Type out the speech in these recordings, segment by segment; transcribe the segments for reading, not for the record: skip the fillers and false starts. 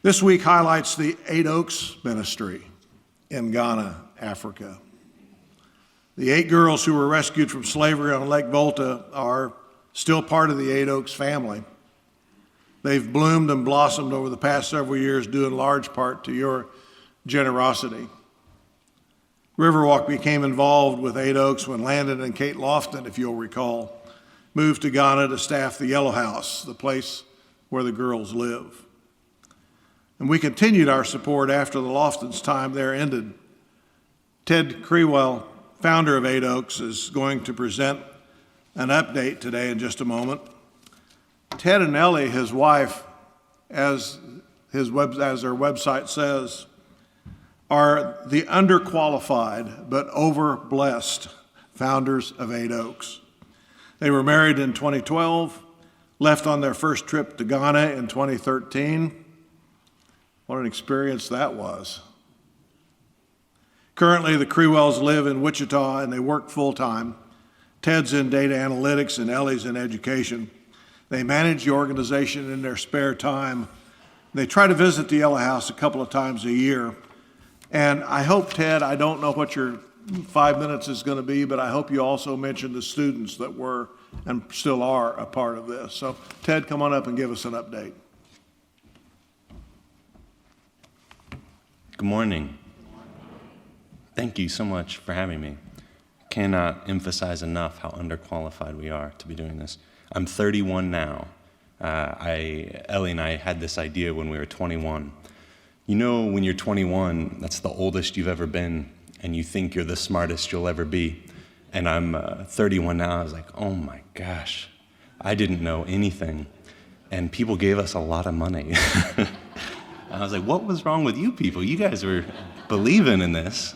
This week highlights the Eight Oaks Ministry in Ghana, Africa. The 8 girls who were rescued from slavery on Lake Volta are still part of the Eight Oaks family. They've bloomed and blossomed over the past several years, due in large part to your generosity. Riverwalk became involved with Eight Oaks when Landon and Kate Lofton, if you'll recall, moved to Ghana to staff the Yellow House, the place where the girls live. And we continued our support after the Loftons' time there ended. Ted Kriewel, founder of Eight Oaks, is going to present an update today in just a moment. Ted and Ellie, his wife, as their website says, are the underqualified but overblessed founders of Eight Oaks. They were married in 2012, left on their first trip to Ghana in 2013. What an experience that was. Currently, the Kriewels live in Wichita and they work full-time. Ted's in data analytics and Ellie's in education. They manage the organization in their spare time. They try to visit the Yellow House a couple of times a year. And I hope, Ted, I don't know what your 5 minutes is going to be, but I hope you also mention the students that were and still are a part of this. So, Ted, come on up and give us an update. Good morning. Thank you so much for having me. Cannot emphasize enough how underqualified we are to be doing this. I'm 31 now. Ellie and I had this idea when we were 21. You know, when you're 21, that's the oldest you've ever been, and you think you're the smartest you'll ever be. And I'm 31 now. I was like, oh my gosh, I didn't know anything. And people gave us a lot of money. I was like, what was wrong with you people? You guys were believing in this.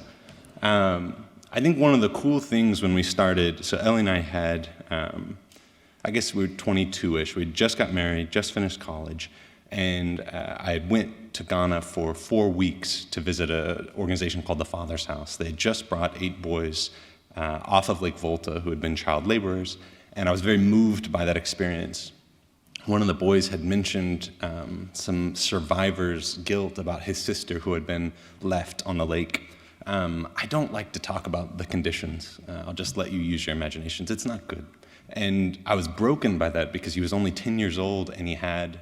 I think one of the cool things when we started, so Ellie and I had, I guess we were 22-ish. We just got married, just finished college, and I went to Ghana for 4 weeks to visit an organization called the Father's House. They had just brought 8 boys off of Lake Volta who had been child laborers, and I was very moved by that experience. One of the boys had mentioned some survivor's guilt about his sister who had been left on the lake. I don't like to talk about the conditions. I'll just let you use your imaginations. It's not good. And I was broken by that because he was only 10 years old and he had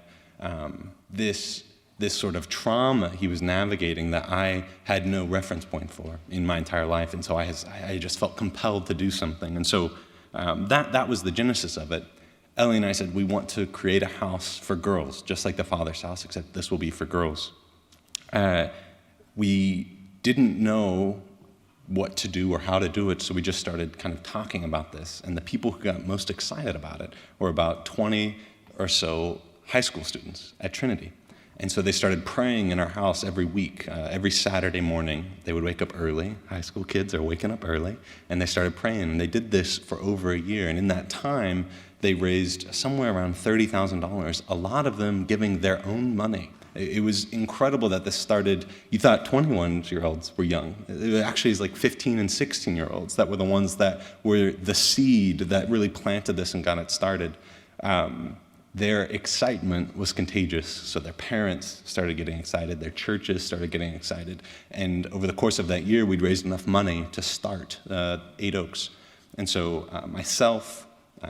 this sort of trauma he was navigating that I had no reference point for in my entire life. And so I just felt compelled to do something. And so that was the genesis of it. Ellie and I said, we want to create a house for girls, just like the Father's House, except this will be for girls. We didn't know what to do or how to do it, so we just started kind of talking about this. And the people who got most excited about it were about 20 or so high school students at Trinity. And so they started praying in our house every week. Every Saturday morning, they would wake up early. High school kids are waking up early. And they started praying. And they did this for over a year. And in that time, they raised somewhere around $30,000, a lot of them giving their own money. It was incredible that this started. You thought 21-year-olds were young. It actually is like 15 and 16-year-olds that were the ones that were the seed that really planted this and got it started. Their excitement was contagious, so their parents started getting excited, their churches started getting excited, and over the course of that year, we'd raised enough money to start Eight Oaks. And so myself,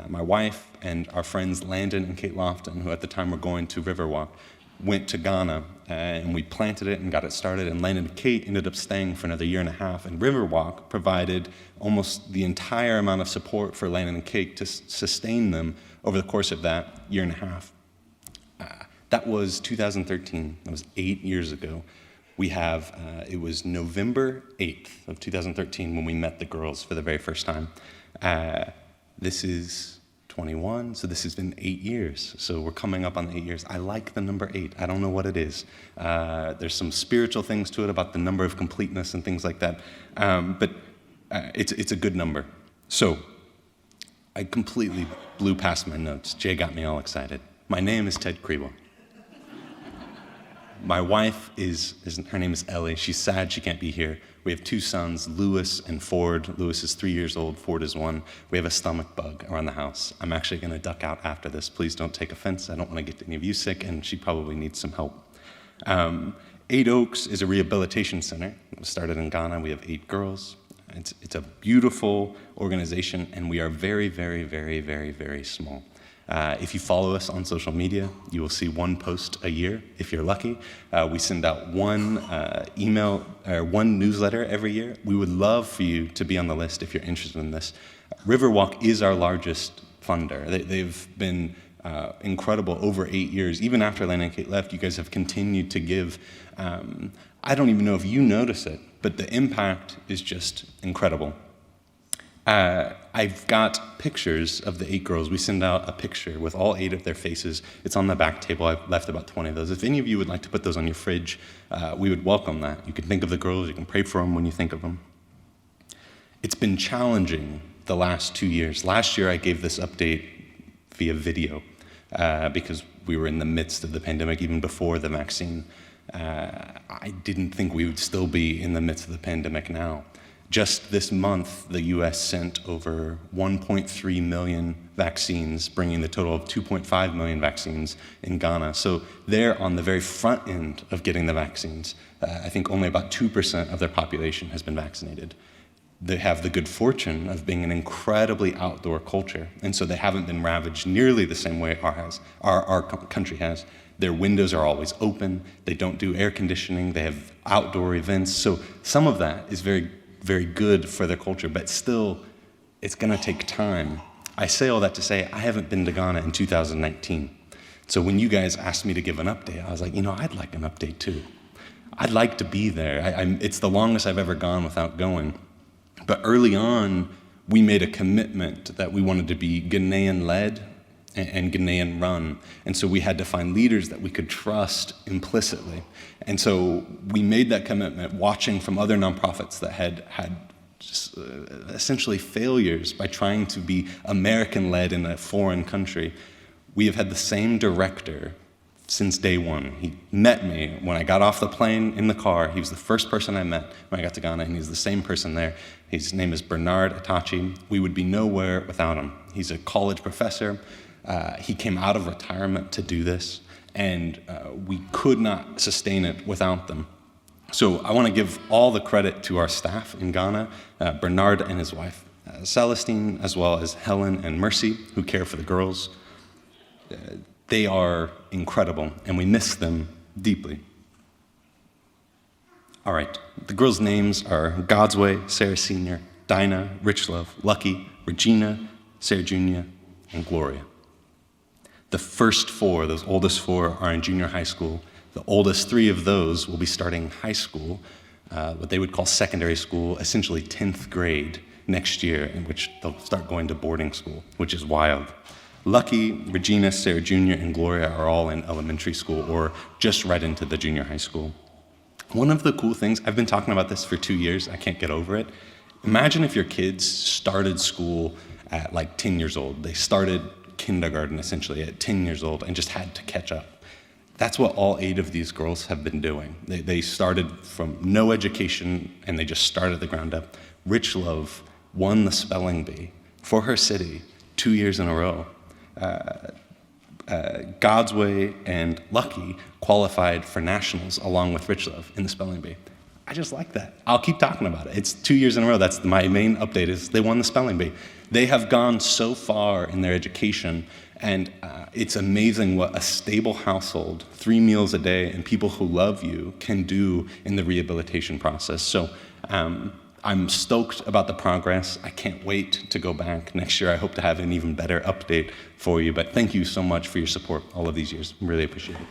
my wife, and our friends Landon and Kate Lofton, who at the time were going to Riverwalk, went to Ghana, and we planted it and got it started, and Landon and Kate ended up staying for another 1.5 years, and Riverwalk provided almost the entire amount of support for Landon and Kate to sustain them over the course of that 1.5 years. That was 2013. That was 8 years ago. We have, it was November 8th of 2013 when we met the girls for the very first time. This is 21, so this has been 8 years. So we're coming up on 8 years. I like the number 8. I don't know what it is. There's some spiritual things to it about the number of completeness and things like that. But it's a good number. So I completely blew past my notes. Jay got me all excited. My name is Ted Kriewel. My wife her name is Ellie. She's sad she can't be here. We have 2 sons, Lewis and Ford. Lewis is 3 years old, Ford is 1. We have a stomach bug around the house. I'm actually going to duck out after this. Please don't take offense. I don't want to get any of you sick, and she probably needs some help. Eight Oaks is a rehabilitation center. It was started in Ghana. We have 8 girls. It's a beautiful organization, and we are very, very, very, very, very small. If you follow us on social media, you will see 1 post a year, if you're lucky. We send out 1 email or 1 newsletter every year. We would love for you to be on the list if you're interested in this. Riverwalk is our largest funder. They've been incredible over 8 years. Even after Lane and Kate left, you guys have continued to give. I don't even know if you notice it, but the impact is just incredible. I've got pictures of the 8 girls. We send out a picture with all 8 of their faces. It's on the back table. I've left about 20 of those. If any of you would like to put those on your fridge, we would welcome that. You can think of the girls. You can pray for them when you think of them. It's been challenging the last 2 years. Last year, I gave this update via video because we were in the midst of the pandemic, even before the vaccine. I didn't think we would still be in the midst of the pandemic now. Just this month, the US sent over 1.3 million vaccines, bringing the total of 2.5 million vaccines in Ghana. So they're on the very front end of getting the vaccines. I think only about 2% of their population has been vaccinated. They have the good fortune of being an incredibly outdoor culture, and so they haven't been ravaged nearly the same way our country has. Their windows are always open. They don't do air conditioning. They have outdoor events. So some of that is very, very good for their culture, but still, it's going to take time. I say all that to say I haven't been to Ghana in 2019. So when you guys asked me to give an update, I was like, I'd like an update too. I'd like to be there. It's the longest I've ever gone without going. But early on, we made a commitment that we wanted to be Ghanaian-led and Ghanaian-run. And so we had to find leaders that we could trust implicitly. And so we made that commitment watching from other nonprofits that had just, essentially failures by trying to be American-led in a foreign country. We have had the same director since day one. He met me when I got off the plane in the car. He was the first person I met when I got to Ghana, and he's the same person there. His name is Bernard Atachi. We would be nowhere without him. He's a college professor. He came out of retirement to do this, and we could not sustain it without them. So I want to give all the credit to our staff in Ghana, Bernard and his wife, Celestine, as well as Helen and Mercy, who care for the girls. They are incredible, and we miss them deeply. All right, the girls' names are Godsway, Sarah Sr., Dinah, Richlove, Lucky, Regina, Sarah Jr., and Gloria. The first 4, those oldest 4, are in junior high school. The oldest 3 of those will be starting high school, what they would call secondary school, essentially 10th grade next year, in which they'll start going to boarding school, which is wild. Lucky, Regina, Sarah Jr., and Gloria are all in elementary school or just right into the junior high school. One of the cool things, I've been talking about this for 2 years, I can't get over it. Imagine if your kids started school at like 10 years old. They started kindergarten essentially at 10 years old and just had to catch up. That's what all 8 of these girls have been doing. They started from no education and they just started at the ground up. Richlove won the spelling bee for her city 2 years in a row. Godsway and Lucky qualified for nationals along with Richlove in the spelling bee. I just like that. I'll keep talking about it. It's 2 years in a row. That's my main update is they won the spelling bee. They have gone so far in their education, and it's amazing what a stable household, 3 meals a day, and people who love you can do in the rehabilitation process. So I'm stoked about the progress. I can't wait to go back next year. I hope to have an even better update for you. But thank you so much for your support all of these years. Really appreciate it.